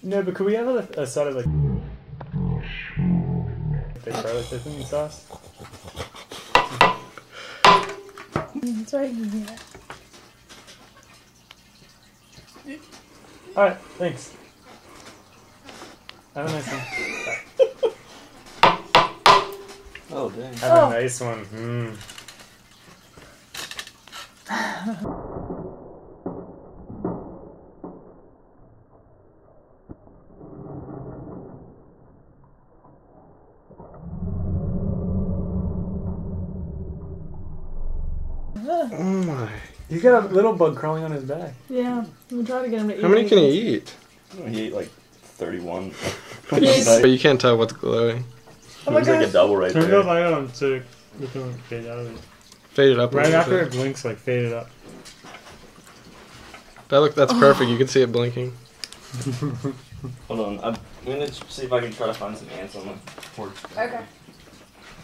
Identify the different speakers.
Speaker 1: No, but could we have a side of like garlic dipping sauce?
Speaker 2: That's right, you can hear that.
Speaker 1: Alright, thanks. Have a nice one.
Speaker 3: Oh, dang.
Speaker 1: Have a nice one.
Speaker 4: Oh my.
Speaker 1: You got a little bug crawling on his back.
Speaker 2: Yeah, I'm trying to get him to eat.
Speaker 4: How many can he eat?
Speaker 3: He ate like 31.
Speaker 2: Yes.
Speaker 4: But you can't tell what's glowing.
Speaker 2: Oh my
Speaker 3: There's like a
Speaker 2: gosh.
Speaker 3: double right
Speaker 1: Turn the
Speaker 3: there.
Speaker 1: light on so we can fade out of it.
Speaker 4: Fade it up. a
Speaker 1: Right
Speaker 4: little
Speaker 1: after
Speaker 4: bit.
Speaker 1: it blinks, like fade it up.
Speaker 4: That's perfect. You can see it blinking.
Speaker 3: Hold on, I'm gonna see if I can try to find some ants on the porch.
Speaker 2: Okay.